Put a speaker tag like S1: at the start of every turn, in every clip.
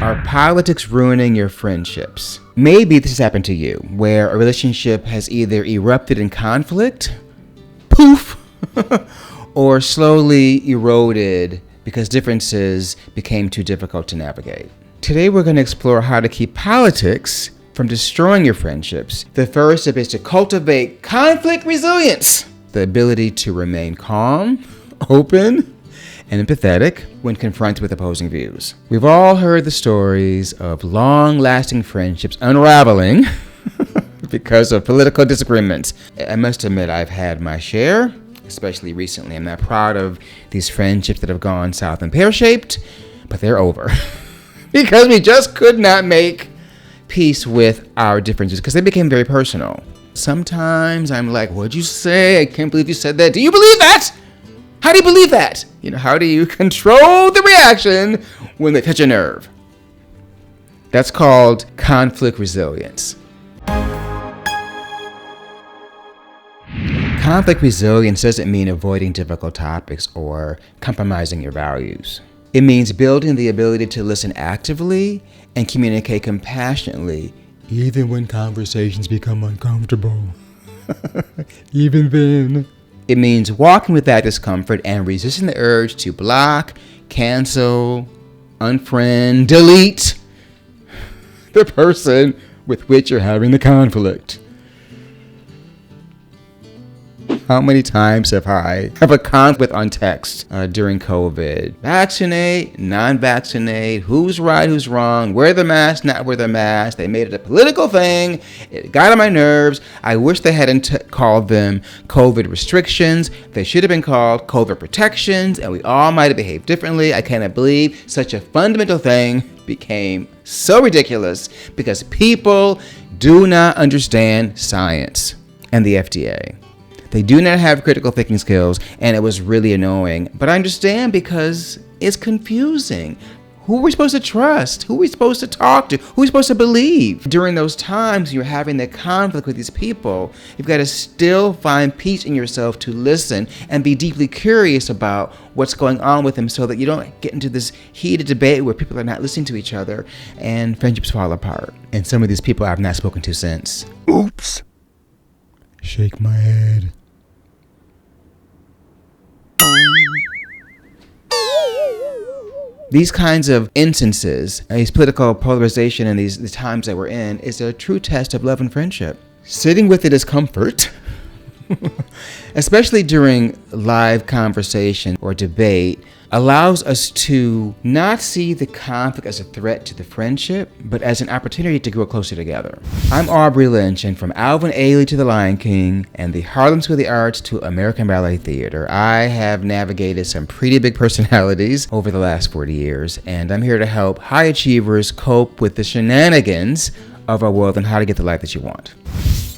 S1: Are politics ruining your friendships? Maybe this has happened to you, where a relationship has either erupted in conflict, poof, or slowly eroded because differences became too difficult to navigate. Today we're going to explore how to keep politics from destroying your friendships. The first step is to cultivate conflict resilience, the ability to remain calm, open, and empathetic when confronted with opposing views. We've all heard the stories of long-lasting friendships unraveling because of political disagreements. I must admit I've had my share, especially recently. I'm not proud of these friendships that have gone south and pear-shaped, but they're over because we just could not make peace with our differences because they became very personal. Sometimes I'm like, what'd you say? I can't believe you said that. Do you believe that? How do you believe that? How do you control the reaction when they touch a nerve? That's called conflict resilience. Conflict resilience doesn't mean avoiding difficult topics or compromising your values. It means building the ability to listen actively and communicate compassionately, even when conversations become uncomfortable. Even then. It means walking with that discomfort and resisting the urge to block, cancel, unfriend, delete the person with which you're having the conflict. How many times have I have a conflict on text during COVID? Vaccinate, non-vaccinate, who's right, who's wrong, wear the mask, not wear the mask. They made it a political thing. It got on my nerves. I wish they hadn't called them COVID restrictions. They should have been called COVID protections, and we all might have behaved differently. I cannot believe such a fundamental thing became so ridiculous because people do not understand science and the FDA. They do not have critical thinking skills, and it was really annoying. But I understand because it's confusing. Who are we supposed to trust? Who are we supposed to talk to? Who are we supposed to believe? During those times you're having that conflict with these people, you've got to still find peace in yourself to listen and be deeply curious about what's going on with them so that you don't get into this heated debate where people are not listening to each other and friendships fall apart. And some of these people I've not spoken to since. Oops. Shake my head. These kinds of instances, these political polarization and the times that we're in, is a true test of love and friendship. Sitting with the discomfort, especially during live conversation or debate, allows us to not see the conflict as a threat to the friendship, but as an opportunity to grow closer together. I'm Aubrey Lynch, and from Alvin Ailey to The Lion King and the Harlem School of the Arts to American Ballet Theater, I have navigated some pretty big personalities over the last 40 years, and I'm here to help high achievers cope with the shenanigans of our world and how to get the life that you want.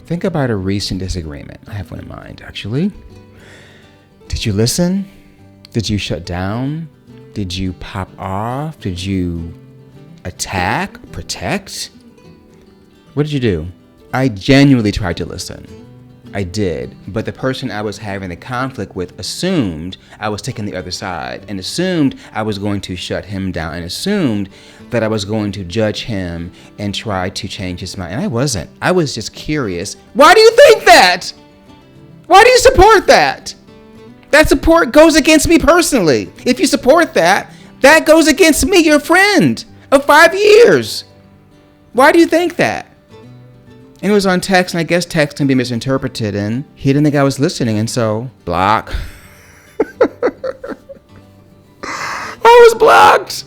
S1: Think about a recent disagreement. I have one in mind, actually. Did you listen? Did you shut down? Did you pop off? Did you attack, protect? What did you do? I genuinely tried to listen. I did, but the person I was having the conflict with assumed I was taking the other side and assumed I was going to shut him down and assumed that I was going to judge him and try to change his mind. And I wasn't. I was just curious. Why do you think that? Why do you support that? That support goes against me personally. If you support that, that goes against me, your friend of 5 years. Why do you think that? And it was on text, and I guess text can be misinterpreted, and he didn't think I was listening, and so, block. I was blocked.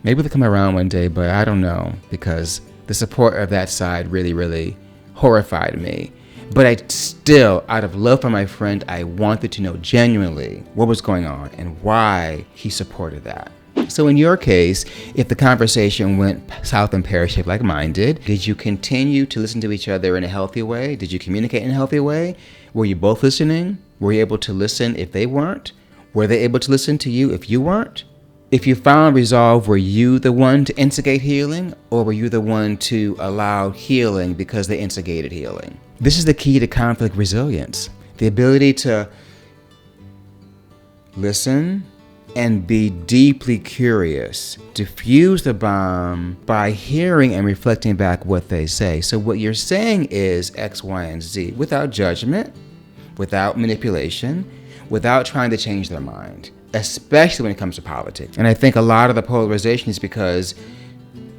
S1: Maybe they'll come around one day, but I don't know, because the support of that side really, really horrified me. But I still, out of love for my friend, I wanted to know genuinely what was going on and why he supported that. So in your case, if the conversation went south and pear-shaped like mine did you continue to listen to each other in a healthy way? Did you communicate in a healthy way? Were you both listening? Were you able to listen if they weren't? Were they able to listen to you if you weren't? If you found resolve, were you the one to instigate healing, or were you the one to allow healing because they instigated healing? This is the key to conflict resilience. The ability to listen, and be deeply curious. Diffuse the bomb by hearing and reflecting back what they say. So what you're saying is X, Y, and Z without judgment, without manipulation, without trying to change their mind, especially when it comes to politics. And I think a lot of the polarization is because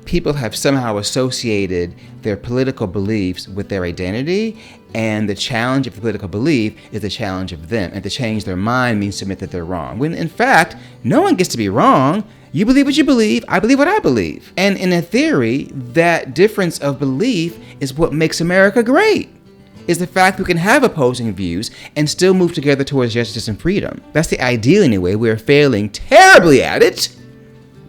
S1: people have somehow associated their political beliefs with their identity, and the challenge of the political belief is the challenge of them. And to change their mind means to admit that they're wrong. When in fact, no one gets to be wrong. You believe what you believe, I believe what I believe. And in a theory, that difference of belief is what makes America great. Is the fact we can have opposing views and still move together towards justice and freedom. That's the ideal anyway. We're failing terribly at it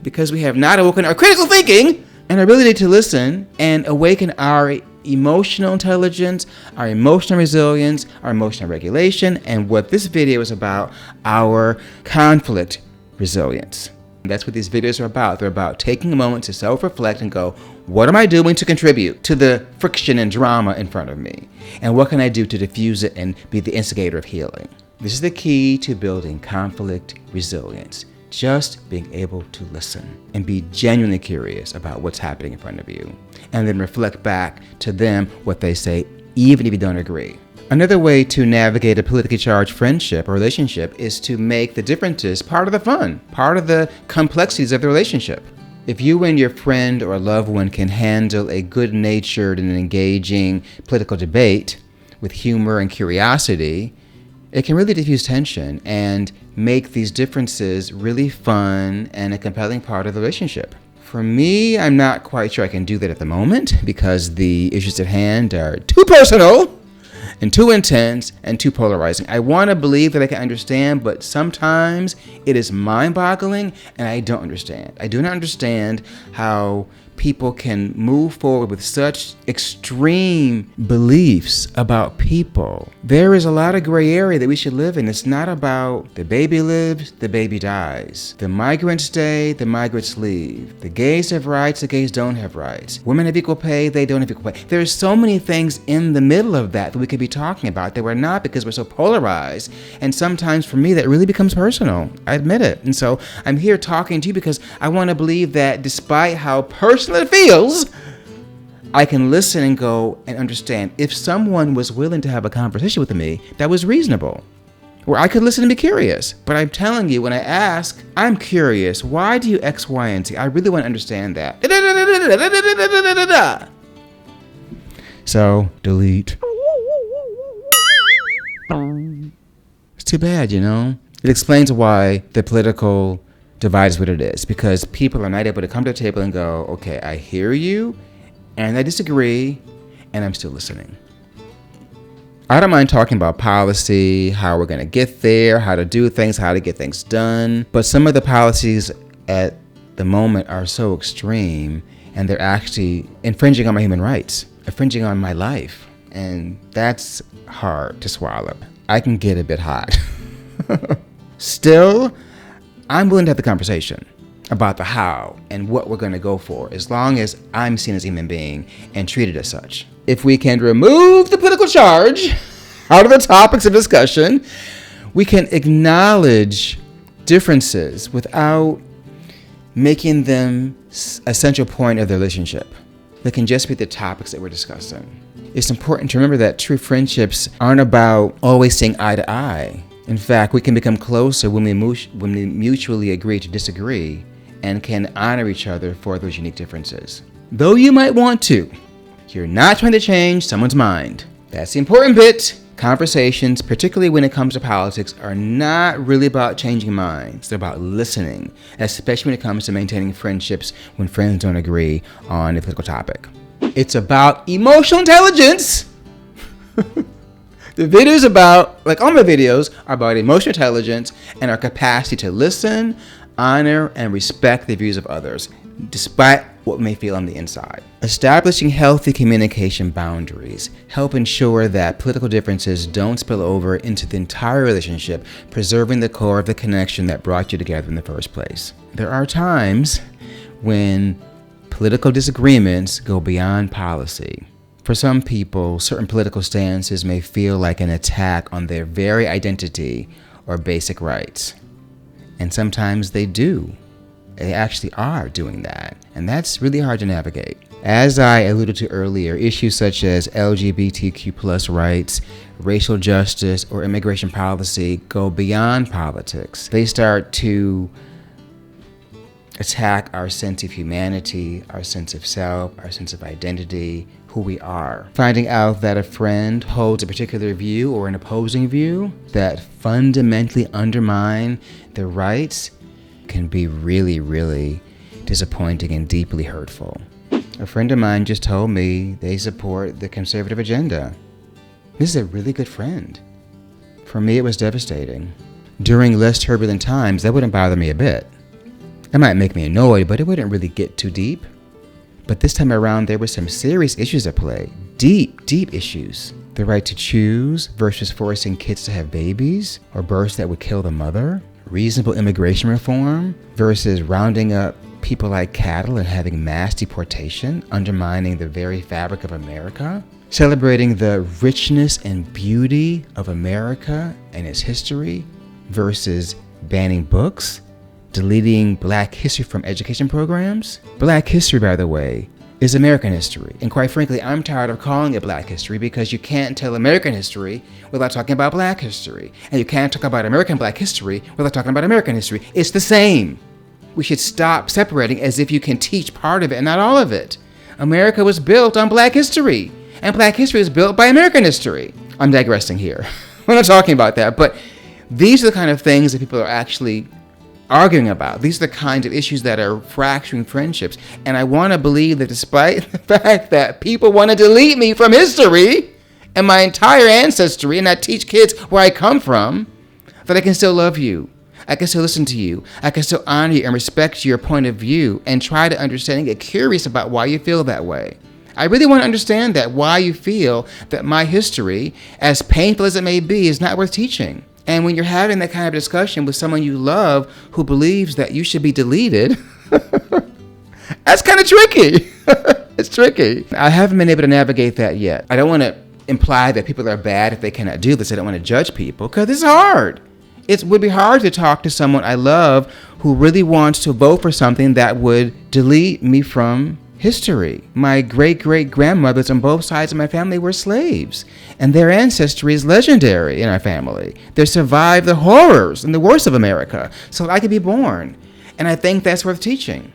S1: because we have not awoken our critical thinking and our ability to listen and awaken our emotional intelligence, our emotional resilience, our emotional regulation, and what this video is about, our conflict resilience. That's what these videos are about. They're about taking a moment to self-reflect and go, what am I doing to contribute to the friction and drama in front of me? And what can I do to diffuse it and be the instigator of healing? This is the key to building conflict resilience. Just being able to listen and be genuinely curious about what's happening in front of you. And then reflect back to them what they say, even if you don't agree. Another way to navigate a politically charged friendship or relationship is to make the differences part of the fun, part of the complexities of the relationship. If you and your friend or loved one can handle a good-natured and engaging political debate with humor and curiosity, it can really diffuse tension and make these differences really fun and a compelling part of the relationship. For me, I'm not quite sure I can do that at the moment because the issues at hand are too personal and too intense and too polarizing. I want to believe that I can understand, but sometimes it is mind-boggling and I don't understand. I do not understand how people can move forward with such extreme beliefs about people. There is a lot of gray area that we should live in. It's not about the baby lives, the baby dies. The migrants stay, the migrants leave. The gays have rights, the gays don't have rights. Women have equal pay, they don't have equal pay. There's so many things in the middle of that we could be talking about that we're not because we're so polarized. And sometimes for me, that really becomes personal. I admit it. And so I'm here talking to you because I want to believe that despite how personal it feels, I can listen and go and understand. If someone was willing to have a conversation with me that was reasonable, where I could listen and be curious. But I'm telling you, when I ask, I'm curious, why do you X, Y, and Z? I really want to understand that. So, delete. It's too bad, you know? It explains why the political divide is what it is, because people are not able to come to the table and go, okay, I hear you, and I disagree, and I'm still listening. I don't mind talking about policy, how we're going to get there, how to do things, how to get things done, but some of the policies at the moment are so extreme, and they're actually infringing on my human rights, infringing on my life, and that's hard to swallow. I can get a bit hot. Still, I'm willing to have the conversation about the how and what we're going to go for, as long as I'm seen as a human being and treated as such. If we can remove the political charge out of the topics of discussion, we can acknowledge differences without making them a central point of the relationship. They can just be the topics that we're discussing. It's important to remember that true friendships aren't about always seeing eye to eye. In fact, we can become closer when we mutually agree to disagree and can honor each other for those unique differences. Though you might want to, you're not trying to change someone's mind. That's the important bit. Conversations, particularly when it comes to politics, are not really about changing minds. They're about listening, especially when it comes to maintaining friendships when friends don't agree on a political topic. It's about emotional intelligence. The videos about, like all my videos, are about emotional intelligence and our capacity to listen, honor, and respect the views of others, despite what may feel on the inside. Establishing healthy communication boundaries help ensure that political differences don't spill over into the entire relationship, preserving the core of the connection that brought you together in the first place. There are times when political disagreements go beyond policy. For some people, certain political stances may feel like an attack on their very identity or basic rights. And sometimes they do. They actually are doing that. And that's really hard to navigate. As I alluded to earlier, issues such as LGBTQ+ rights, racial justice, or immigration policy go beyond politics. They start to attack our sense of humanity, our sense of self, our sense of identity, who we are. Finding out that a friend holds a particular view or an opposing view that fundamentally undermine their rights can be really, really disappointing and deeply hurtful. A friend of mine just told me they support the conservative agenda. This is a really good friend. For me, it was devastating. During less turbulent times, that wouldn't bother me a bit. It might make me annoyed, but it wouldn't really get too deep. But this time around, there were some serious issues at play. Deep, deep issues. The right to choose versus forcing kids to have babies or births that would kill the mother. Reasonable immigration reform versus rounding up people like cattle and having mass deportation, undermining the very fabric of America. Celebrating the richness and beauty of America and its history versus banning books. Deleting Black history from education programs. Black history, by the way, is American history. And quite frankly, I'm tired of calling it Black history because you can't tell American history without talking about Black history. And you can't talk about American Black history without talking about American history. It's the same. We should stop separating as if you can teach part of it and not all of it. America was built on Black history, and Black history was built by American history. I'm digressing here. We're not talking about that, but these are the kind of things that people are actually arguing about. These are the kinds of issues that are fracturing friendships. And I want to believe that despite the fact that people want to delete me from history and my entire ancestry and not teach kids where I come from, that I can still love you. I can still listen to you. I can still honor you and respect your point of view and try to understand and get curious about why you feel that way. I really want to understand that, why you feel that my history, as painful as it may be, is not worth teaching. And when you're having that kind of discussion with someone you love who believes that you should be deleted, that's kind of tricky. It's tricky. I haven't been able to navigate that yet. I don't want to imply that people are bad if they cannot do this. I don't want to judge people because it's hard. It would be hard to talk to someone I love who really wants to vote for something that would delete me from history. My great-great-grandmothers on both sides of my family were slaves, and their ancestry is legendary in our family. They survived the horrors and the worst of America so that I could be born. And I think that's worth teaching.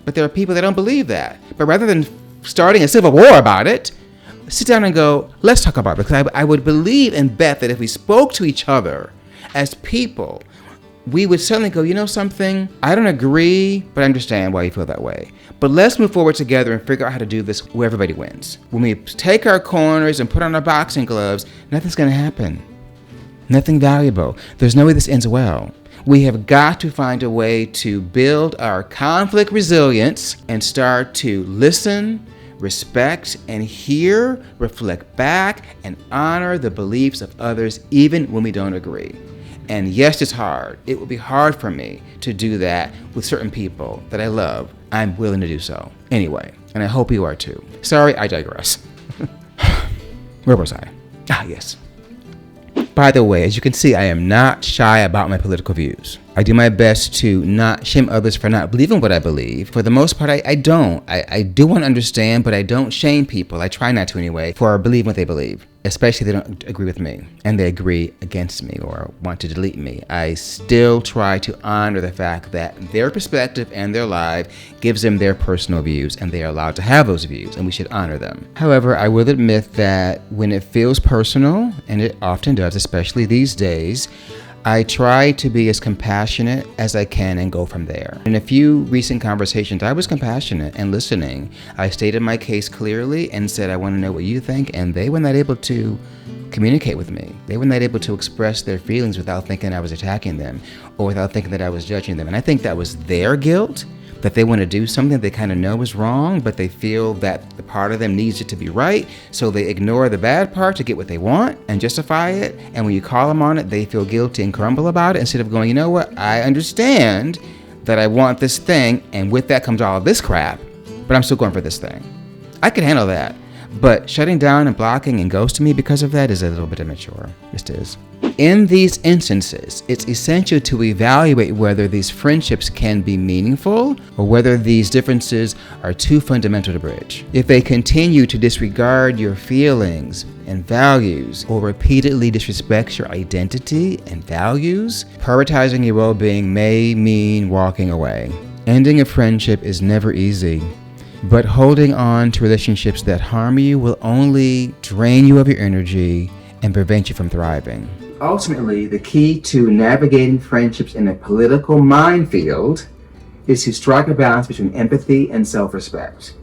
S1: But there are people that don't believe that. But rather than starting a civil war about it, sit down and go, let's talk about it. Because I would believe and bet that if we spoke to each other as people, we would suddenly go, you know something? I don't agree, but I understand why you feel that way. But let's move forward together and figure out how to do this where everybody wins. When we take our corners and put on our boxing gloves, nothing's going to happen. Nothing valuable. There's no way this ends well. We have got to find a way to build our conflict resilience and start to listen, respect, and hear, reflect back, and honor the beliefs of others even when we don't agree. And yes, it's hard. It will be hard for me to do that with certain people that I love. I'm willing to do so. Anyway, and I hope you are too. Sorry, I digress. Where was I? Yes. By the way, as you can see, I am not shy about my political views. I do my best to not shame others for not believing what I believe. For the most part, I don't. I do want to understand, but I don't shame people. I try not to anyway, for believing what they believe, especially if they don't agree with me and they agree against me or want to delete me. I still try to honor the fact that their perspective and their life gives them their personal views, and they are allowed to have those views, and we should honor them. However, I will admit that when it feels personal, and it often does, especially these days, I try to be as compassionate as I can and go from there. In a few recent conversations, I was compassionate and listening. I stated my case clearly and said, I want to know what you think, and they were not able to communicate with me. They were not able to express their feelings without thinking I was attacking them or without thinking that I was judging them. And I think that was their guilt, that they want to do something they kind of know is wrong, but they feel that the part of them needs it to be right, so they ignore the bad part to get what they want and justify it. And when you call them on it, they feel guilty and crumble about it instead of going, you know what, I understand that I want this thing, and with that comes all of this crap, but I'm still going for this thing. I can handle that. But shutting down and blocking and ghosting me because of that is a little bit immature. Just is. In these instances, it's essential to evaluate whether these friendships can be meaningful or whether these differences are too fundamental to bridge. If they continue to disregard your feelings and values or repeatedly disrespect your identity and values, prioritizing your well-being may mean walking away. Ending a friendship is never easy, but holding on to relationships that harm you will only drain you of your energy and prevent you from thriving. Ultimately, the key to navigating friendships in a political minefield is to strike a balance between empathy and self-respect.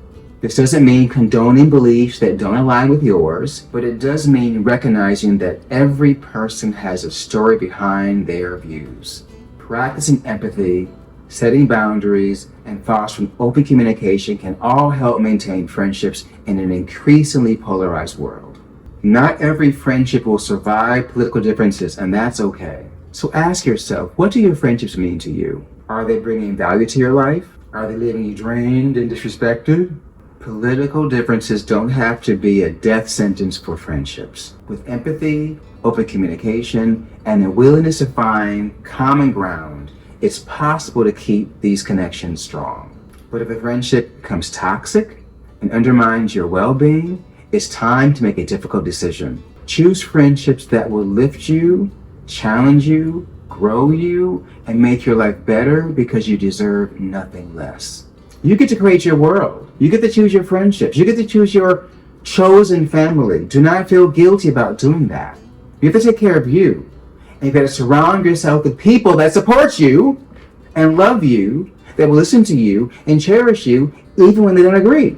S1: This doesn't mean condoning beliefs that don't align with yours, but it does mean recognizing that every person has a story behind their views. Practicing empathy, setting boundaries, and fostering open communication can all help maintain friendships in an increasingly polarized world. Not every friendship will survive political differences, and that's okay. So ask yourself, what do your friendships mean to you? Are they bringing value to your life? Are they leaving you drained and disrespected? Political differences don't have to be a death sentence for friendships. With empathy, open communication, and a willingness to find common ground, it's possible to keep these connections strong. But if a friendship becomes toxic and undermines your well-being, it's time to make a difficult decision. Choose friendships that will lift you, challenge you, grow you, and make your life better because you deserve nothing less. You get to create your world. You get to choose your friendships. You get to choose your chosen family. Do not feel guilty about doing that. You have to take care of you. And you've got to surround yourself with people that support you and love you, that will listen to you and cherish you even when they don't agree.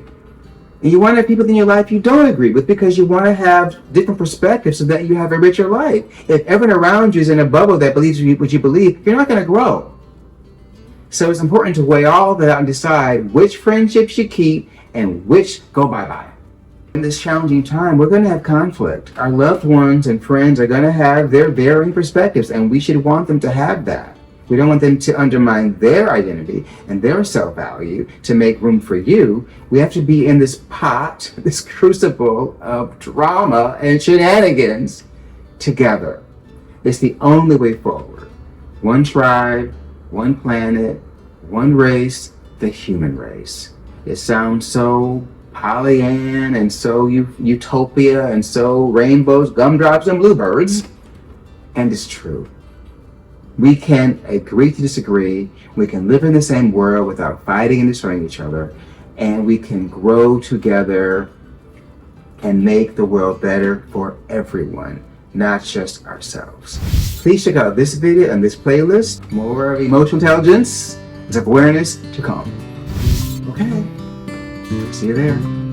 S1: And you want to have people in your life you don't agree with because you want to have different perspectives so that you have a richer life. If everyone around you is in a bubble that believes what you believe, you're not going to grow. So it's important to weigh all that out and decide which friendships you keep and which go bye-bye. In this challenging time, we're going to have conflict. Our loved ones and friends are going to have their varying perspectives, and we should want them to have that. We don't want them to undermine their identity and their self-value to make room for you. We have to be in this pot, this crucible of drama and shenanigans together. It's the only way forward. One tribe, one planet, one race, the human race. It sounds so Pollyann and so utopia and so rainbows, gumdrops, and bluebirds. And it's true. We can agree to disagree. We can live in the same world without fighting and destroying each other. And we can grow together and make the world better for everyone, not just ourselves. Please check out this video and this playlist. More of emotional intelligence, awareness to come. Okay, see you there.